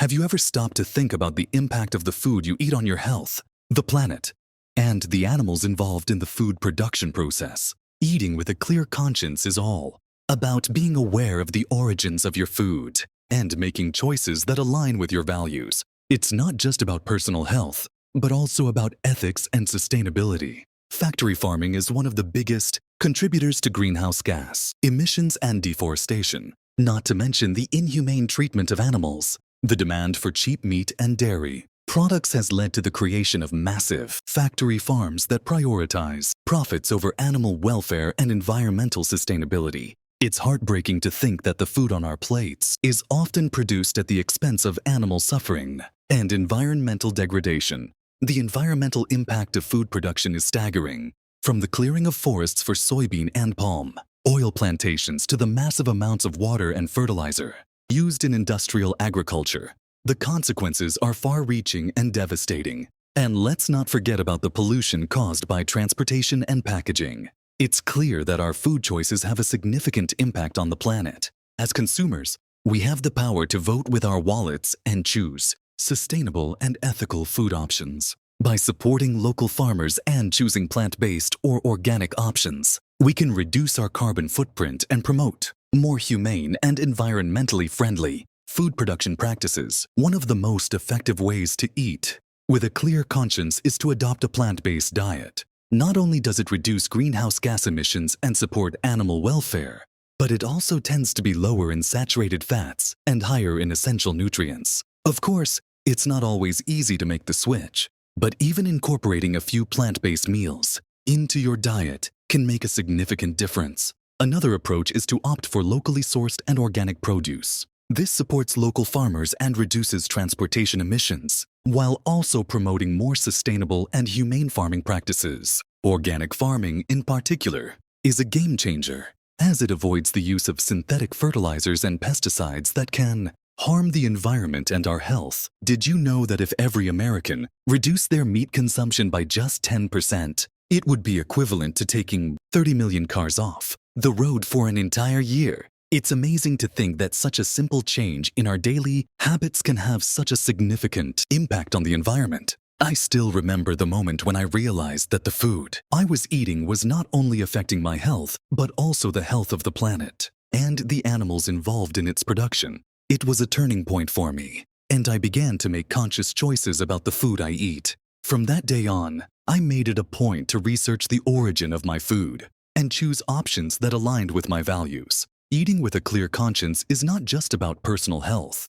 Have you ever stopped to think about the impact of the food you eat on your health, the planet, and the animals involved in the food production process? Eating with a clear conscience is all about being aware of the origins of your food and making choices that align with your values. It's not just about personal health, but also about ethics and sustainability. Factory farming is one of the biggest contributors to greenhouse gas emissions and deforestation, not to mention the inhumane treatment of animals. The demand for cheap meat and dairy products has led to the creation of massive factory farms that prioritize profits over animal welfare and environmental sustainability. It's heartbreaking to think that the food on our plates is often produced at the expense of animal suffering and environmental degradation. The environmental impact of food production is staggering, from the clearing of forests for soybean and palm oil plantations to the massive amounts of water and fertilizer used in industrial agriculture. The consequences are far-reaching and devastating. And let's not forget about the pollution caused by transportation and packaging. It's clear that our food choices have a significant impact on the planet. As consumers, we have the power to vote with our wallets and choose sustainable and ethical food options. By supporting local farmers and choosing plant-based or organic options, we can reduce our carbon footprint and promote more humane and environmentally friendly food production practices. One of the most effective ways to eat with a clear conscience is to adopt a plant-based diet. Not only does it reduce greenhouse gas emissions and support animal welfare, but it also tends to be lower in saturated fats and higher in essential nutrients. Of course, it's not always easy to make the switch, but even incorporating a few plant-based meals into your diet can make a significant difference. Another approach is to opt for locally sourced and organic produce. This supports local farmers and reduces transportation emissions, while also promoting more sustainable and humane farming practices. Organic farming, in particular, is a game changer, as it avoids the use of synthetic fertilizers and pesticides that can harm the environment and our health. Did you know that if every American reduced their meat consumption by just 10%, it would be equivalent to taking 30 million cars off the road for an entire year? It's amazing to think that such a simple change in our daily habits can have such a significant impact on the environment. I still remember the moment when I realized that the food I was eating was not only affecting my health, but also the health of the planet and the animals involved in its production. It was a turning point for me, and I began to make conscious choices about the food I eat. From that day on, I made it a point to research the origin of my food and choose options that aligned with my values. Eating with a clear conscience is not just about personal health.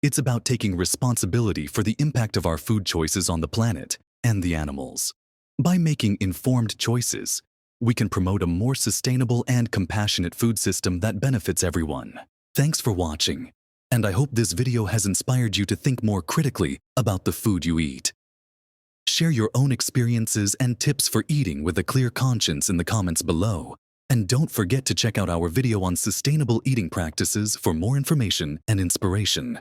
It's about taking responsibility for the impact of our food choices on the planet and the animals. By making informed choices, we can promote a more sustainable and compassionate food system that benefits everyone. Thanks for watching, and I hope this video has inspired you to think more critically about the food you eat. Share your own experiences and tips for eating with a clear conscience in the comments below. And don't forget to check out our video on sustainable eating practices for more information and inspiration.